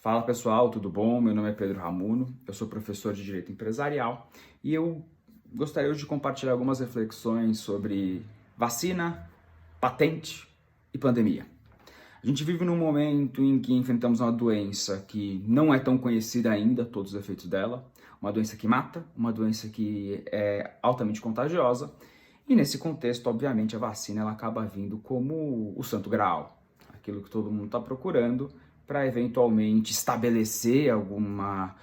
Fala pessoal, tudo bom? Meu nome é Pedro Ramuno, eu sou professor de Direito Empresarial e eu gostaria hoje de compartilhar algumas reflexões sobre vacina, patente e pandemia. A gente vive num momento em que enfrentamos uma doença que não é tão conhecida ainda, todos os efeitos dela, uma doença que mata, uma doença que é altamente contagiosa e nesse contexto, obviamente, a vacina ela acaba vindo como o santo graal, aquilo que todo mundo está procurando para eventualmente estabelecer alguma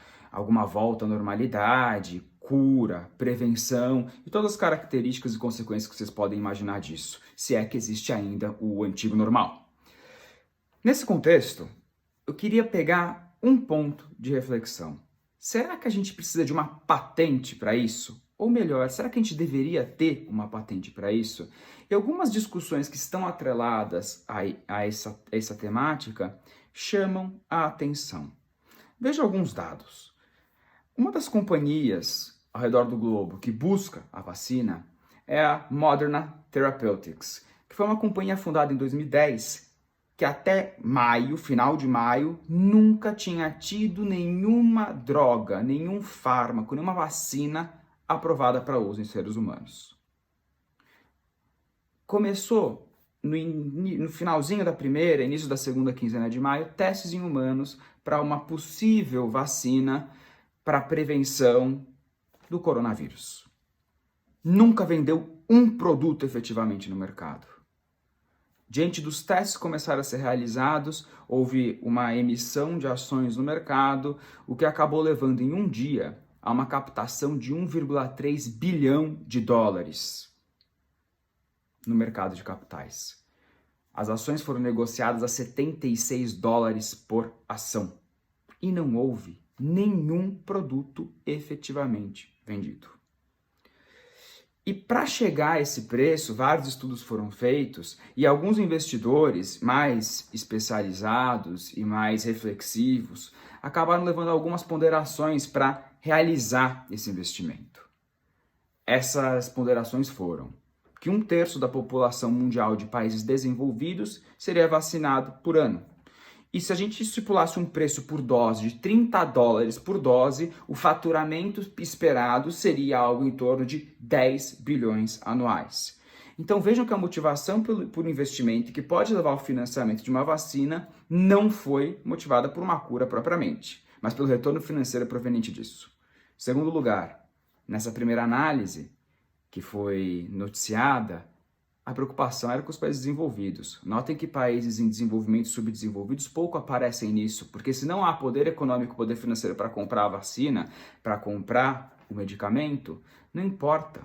volta à normalidade, cura, prevenção e todas as características e consequências que vocês podem imaginar disso, se é que existe ainda o antigo normal. Nesse contexto, eu queria pegar um ponto de reflexão. Será que a gente precisa de uma patente para isso? Ou melhor, será que a gente deveria ter uma patente para isso? E algumas discussões que estão atreladas a essa temática chamam a atenção. Veja alguns dados. Uma das companhias ao redor do globo que busca a vacina é a Moderna Therapeutics, que foi uma companhia fundada em 2010 que até maio, final de maio, nunca tinha tido nenhuma droga, nenhum fármaco, nenhuma vacina aprovada para uso em seres humanos. Começou no finalzinho da primeira, início da segunda quinzena de maio, testes em humanos para uma possível vacina para prevenção do coronavírus. Nunca vendeu um produto efetivamente no mercado. Diante dos testes que começaram a ser realizados, houve uma emissão de ações no mercado, o que acabou levando em um dia a uma captação de 1,3 bilhão de dólares no mercado de capitais. As ações foram negociadas a 76 dólares por ação e não houve nenhum produto efetivamente vendido. E para chegar a esse preço, vários estudos foram feitos e alguns investidores mais especializados e mais reflexivos acabaram levando algumas ponderações para realizar esse investimento. Essas ponderações foram que 1/3 da população mundial de países desenvolvidos seria vacinado por ano. E se a gente estipulasse um preço por dose de 30 dólares por dose, o faturamento esperado seria algo em torno de 10 bilhões anuais. Então vejam que a motivação por investimento que pode levar ao financiamento de uma vacina não foi motivada por uma cura propriamente, mas pelo retorno financeiro proveniente disso. Segundo lugar, nessa primeira análise que foi noticiada, a preocupação era com os países desenvolvidos. Notem que países em desenvolvimento e subdesenvolvidos pouco aparecem nisso, porque se não há poder econômico, poder financeiro para comprar a vacina, para comprar o medicamento, não importa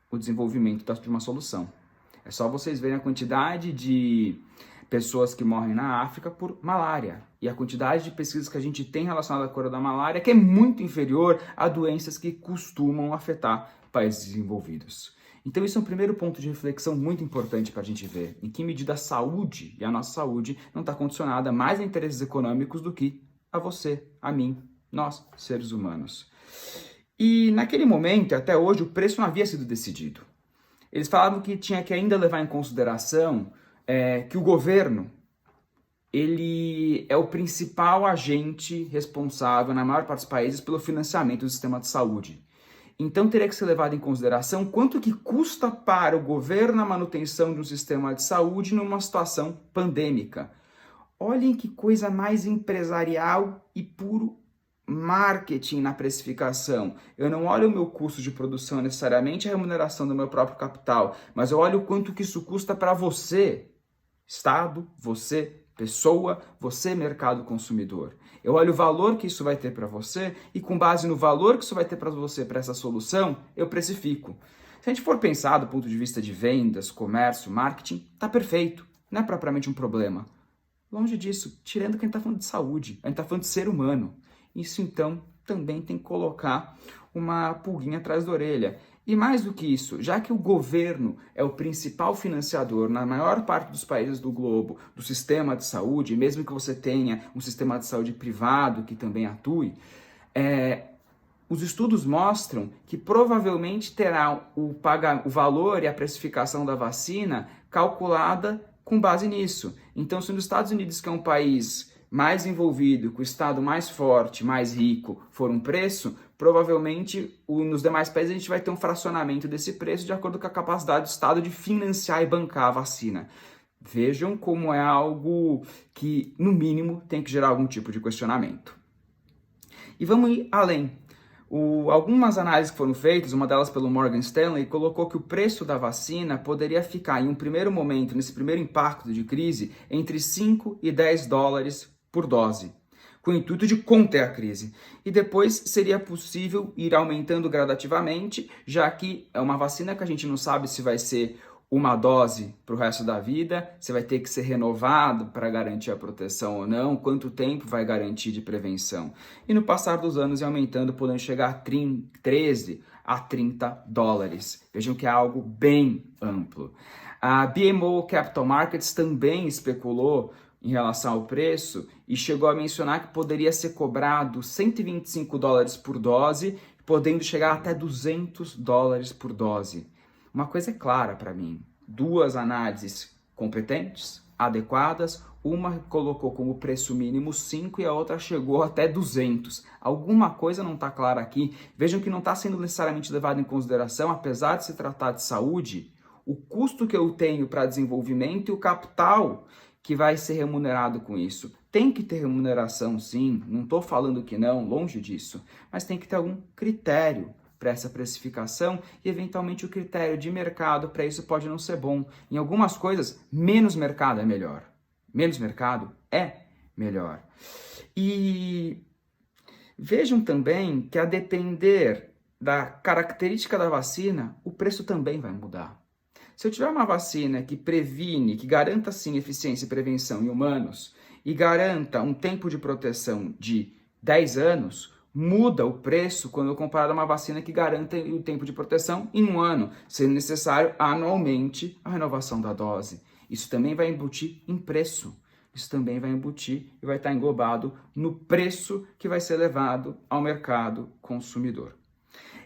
o desenvolvimento de uma solução. É só vocês verem a quantidade de pessoas que morrem na África por malária e a quantidade de pesquisas que a gente tem relacionada à cura da malária, que é muito inferior a doenças que costumam afetar países desenvolvidos. Então isso é um primeiro ponto de reflexão muito importante para a gente ver em que medida a saúde e a nossa saúde não está condicionada mais a interesses econômicos do que a você, a mim, nós, seres humanos. E naquele momento, até hoje, o preço não havia sido decidido. Eles falavam que tinha que ainda levar em consideração que o governo ele é o principal agente responsável, na maior parte dos países, pelo financiamento do sistema de saúde. Então teria que ser levado em consideração quanto que custa para o governo a manutenção de um sistema de saúde numa situação pandêmica. Olhem que coisa mais empresarial e puro marketing na precificação. Eu não olho o meu custo de produção necessariamente a remuneração do meu próprio capital, mas eu olho o quanto que isso custa para você, Estado, você, pessoa, você, mercado consumidor. Eu olho o valor que isso vai ter para você e com base no valor que isso vai ter para você, para essa solução, eu precifico. Se a gente for pensar do ponto de vista de vendas, comércio, marketing, tá perfeito. Não é propriamente um problema. Longe disso, tirando que a gente está falando de saúde, a gente está falando de ser humano. Isso, então, também tem que colocar uma pulguinha atrás da orelha. E mais do que isso, já que o governo é o principal financiador na maior parte dos países do globo do sistema de saúde, mesmo que você tenha um sistema de saúde privado que também atue, os estudos mostram que provavelmente terá o valor e a precificação da vacina calculada com base nisso. Então, se nos Estados Unidos, que é um país mais envolvido, que o Estado mais forte, mais rico for um preço, provavelmente nos demais países a gente vai ter um fracionamento desse preço de acordo com a capacidade do Estado de financiar e bancar a vacina. Vejam como é algo que, no mínimo, tem que gerar algum tipo de questionamento. E vamos ir além. Algumas análises que foram feitas, uma delas pelo Morgan Stanley, colocou que o preço da vacina poderia ficar, em um primeiro momento, nesse primeiro impacto de crise, entre 5 e 10 dólares por dose, com o intuito de conter a crise. E depois seria possível ir aumentando gradativamente, já que é uma vacina que a gente não sabe se vai ser uma dose para o resto da vida, se vai ter que ser renovado para garantir a proteção ou não, quanto tempo vai garantir de prevenção. E no passar dos anos, aumentando, podendo chegar a 13 a 30 dólares. Vejam que é algo bem amplo. A BMO Capital Markets também especulou em relação ao preço e chegou a mencionar que poderia ser cobrado 125 dólares por dose, podendo chegar até 200 dólares por dose. Uma coisa é clara para mim, duas análises competentes, adequadas, uma colocou como preço mínimo 5 e a outra chegou até 200. Alguma coisa não está clara aqui. Vejam que não está sendo necessariamente levado em consideração, apesar de se tratar de saúde, o custo que eu tenho para desenvolvimento e o capital que vai ser remunerado com isso. Tem que ter remuneração, sim, não estou falando que não, longe disso, mas tem que ter algum critério para essa precificação e, eventualmente, o critério de mercado para isso pode não ser bom. Em algumas coisas, menos mercado é melhor. Menos mercado é melhor. E vejam também que, a depender da característica da vacina, o preço também vai mudar. Se eu tiver uma vacina que previne, que garanta, sim, eficiência e prevenção em humanos e garanta um tempo de proteção de 10 anos, muda o preço quando eu comparo a uma vacina que garanta o tempo de proteção em 1 ano, sendo necessário anualmente a renovação da dose. Isso também vai embutir em preço. Isso também vai embutir e vai estar englobado no preço que vai ser levado ao mercado consumidor.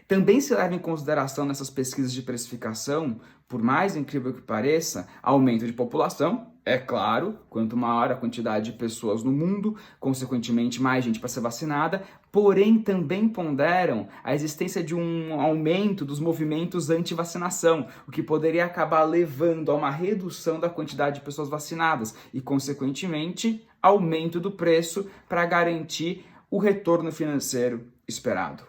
Também se leva em consideração nessas pesquisas de precificação, por mais incrível que pareça, aumento de população. É claro, quanto maior a quantidade de pessoas no mundo, consequentemente mais gente para ser vacinada, porém também ponderam a existência de um aumento dos movimentos anti-vacinação, o que poderia acabar levando a uma redução da quantidade de pessoas vacinadas e, consequentemente, aumento do preço para garantir o retorno financeiro esperado.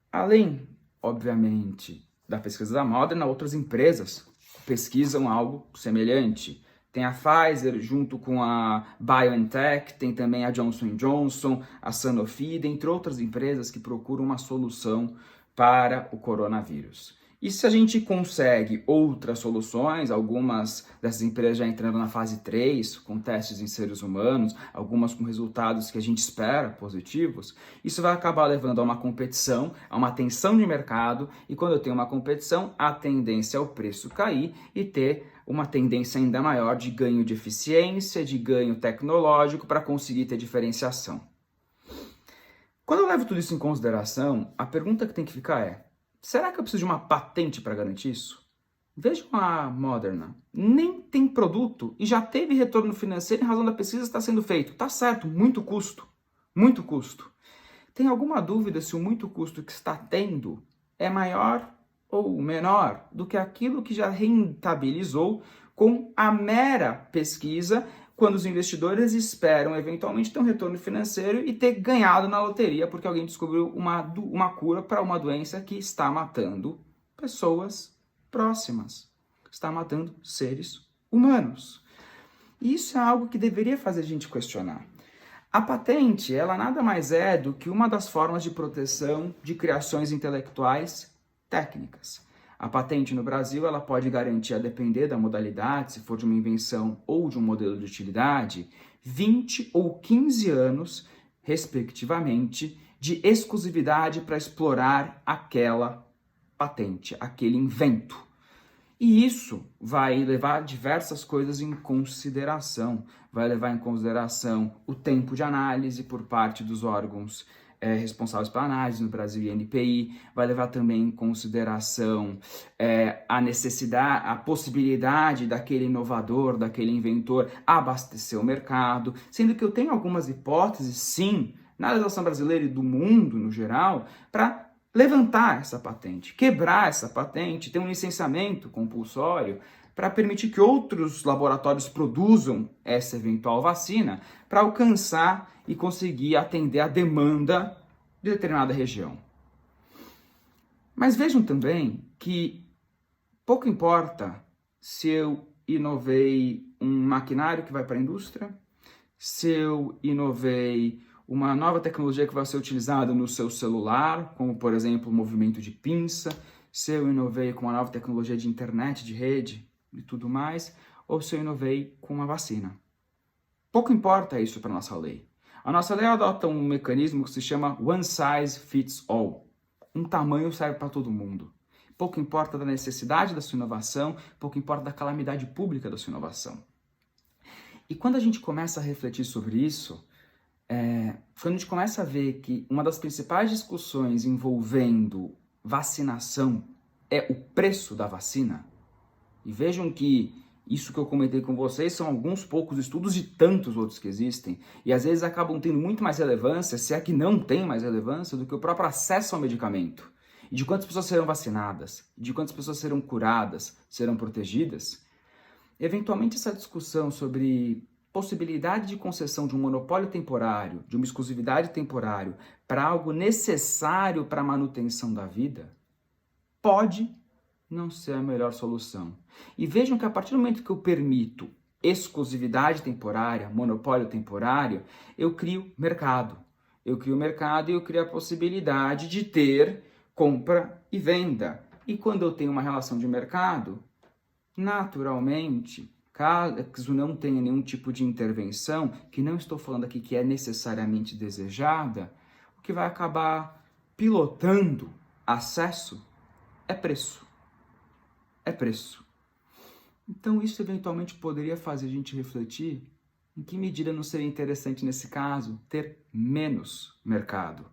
Além, obviamente, da pesquisa da Moderna, outras empresas pesquisam algo semelhante. Tem a Pfizer junto com a BioNTech, tem também a Johnson & Johnson, a Sanofi, dentre outras empresas que procuram uma solução para o coronavírus. E se a gente consegue outras soluções, algumas dessas empresas já entrando na fase 3, com testes em seres humanos, algumas com resultados que a gente espera positivos, isso vai acabar levando a uma competição, a uma tensão de mercado, e quando eu tenho uma competição, a tendência é o preço cair e ter uma tendência ainda maior de ganho de eficiência, de ganho tecnológico para conseguir ter diferenciação. Quando eu levo tudo isso em consideração, a pergunta que tem que ficar é: será que eu preciso de uma patente para garantir isso? Vejam a Moderna. Nem tem produto e já teve retorno financeiro em razão da pesquisa que está sendo feito. Tá certo, muito custo. Muito custo. Tem alguma dúvida se o muito custo que está tendo é maior ou menor do que aquilo que já rentabilizou com a mera pesquisa, quando os investidores esperam eventualmente ter um retorno financeiro e ter ganhado na loteria porque alguém descobriu uma cura para uma doença que está matando pessoas próximas, está matando seres humanos. E isso é algo que deveria fazer a gente questionar. A patente, ela nada mais é do que uma das formas de proteção de criações intelectuais técnicas. A patente no Brasil, ela pode garantir, a depender da modalidade, se for de uma invenção ou de um modelo de utilidade, 20 ou 15 anos, respectivamente, de exclusividade para explorar aquela patente, aquele invento. E isso vai levar diversas coisas em consideração. Vai levar em consideração o tempo de análise por parte dos órgãos responsáveis pela análise no Brasil, INPI, vai levar também em consideração a necessidade, a possibilidade daquele inovador, daquele inventor abastecer o mercado, sendo que eu tenho algumas hipóteses, sim, na legislação brasileira e do mundo no geral, para levantar essa patente, quebrar essa patente, ter um licenciamento compulsório para permitir que outros laboratórios produzam essa eventual vacina para alcançar e conseguir atender a demanda de determinada região. Mas vejam também que pouco importa se eu inovei um maquinário que vai para a indústria, se eu inovei uma nova tecnologia que vai ser utilizada no seu celular, como por exemplo o movimento de pinça, se eu inovei com uma nova tecnologia de internet, de rede e tudo mais, ou se eu inovei com uma vacina. Pouco importa isso para a nossa lei. A nossa lei adota um mecanismo que se chama One Size Fits All. Um tamanho serve para todo mundo. Pouco importa da necessidade da sua inovação, pouco importa da calamidade pública da sua inovação. E quando a gente começa a refletir sobre isso, quando a gente começa a ver que uma das principais discussões envolvendo vacinação é o preço da vacina, e vejam que isso que eu comentei com vocês são alguns poucos estudos de tantos outros que existem, e às vezes acabam tendo muito mais relevância, se é que não tem mais relevância, do que o próprio acesso ao medicamento. E de quantas pessoas serão vacinadas, de quantas pessoas serão curadas, serão protegidas. Eventualmente essa discussão sobre possibilidade de concessão de um monopólio temporário, de uma exclusividade temporária, para algo necessário para a manutenção da vida, pode não ser a melhor solução. E vejam que a partir do momento que eu permito exclusividade temporária, monopólio temporário, eu crio mercado. Eu crio mercado e eu crio a possibilidade de ter compra e venda. E quando eu tenho uma relação de mercado, naturalmente, caso não tenha nenhum tipo de intervenção, que não estou falando aqui que é necessariamente desejada, o que vai acabar pilotando acesso é preço. É preço. Então isso eventualmente poderia fazer a gente refletir em que medida não seria interessante nesse caso ter menos mercado.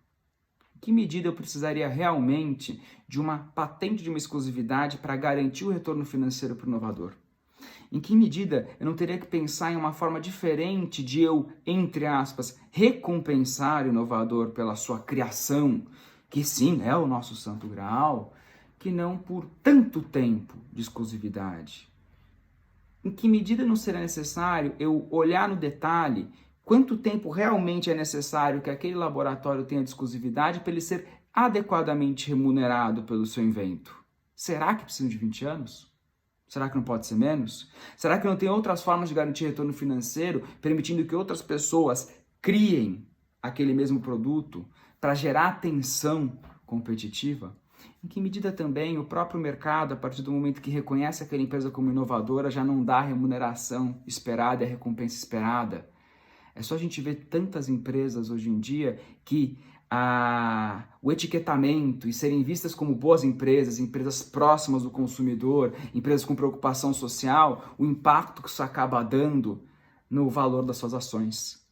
Em que medida eu precisaria realmente de uma patente de uma exclusividade para garantir o retorno financeiro para o inovador? Em que medida eu não teria que pensar em uma forma diferente de eu, entre aspas, recompensar o inovador pela sua criação, que sim, é o nosso santo graal, que não por tanto tempo de exclusividade? Em que medida não será necessário eu olhar no detalhe quanto tempo realmente é necessário que aquele laboratório tenha de exclusividade para ele ser adequadamente remunerado pelo seu invento? Será que precisa de 20 anos? Será que não pode ser menos? Será que não tem outras formas de garantir retorno financeiro, permitindo que outras pessoas criem aquele mesmo produto para gerar tensão competitiva? Em que medida também o próprio mercado, a partir do momento que reconhece aquela empresa como inovadora, já não dá a remuneração esperada e a recompensa esperada? É só a gente ver tantas empresas hoje em dia que o etiquetamento e serem vistas como boas empresas, empresas próximas do consumidor, empresas com preocupação social, o impacto que isso acaba dando no valor das suas ações.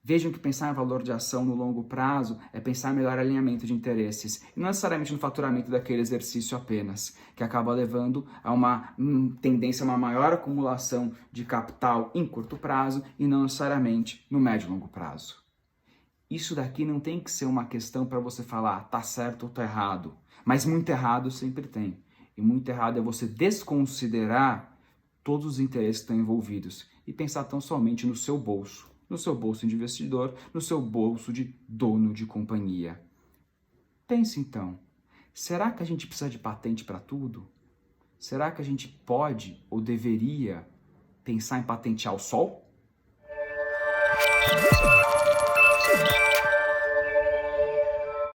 Vejam que pensar em valor de ação no longo prazo é pensar em melhor alinhamento de interesses, e não necessariamente no faturamento daquele exercício apenas, que acaba levando a uma tendência a uma maior acumulação de capital em curto prazo e não necessariamente no médio e longo prazo. Isso daqui não tem que ser uma questão para você falar tá certo ou tá errado, mas muito errado sempre tem. E muito errado é você desconsiderar todos os interesses que estão envolvidos e pensar tão somente no seu bolso de investidor, no seu bolso de dono de companhia. Pense então, será que a gente precisa de patente para tudo? Será que a gente pode ou deveria pensar em patentear o sol?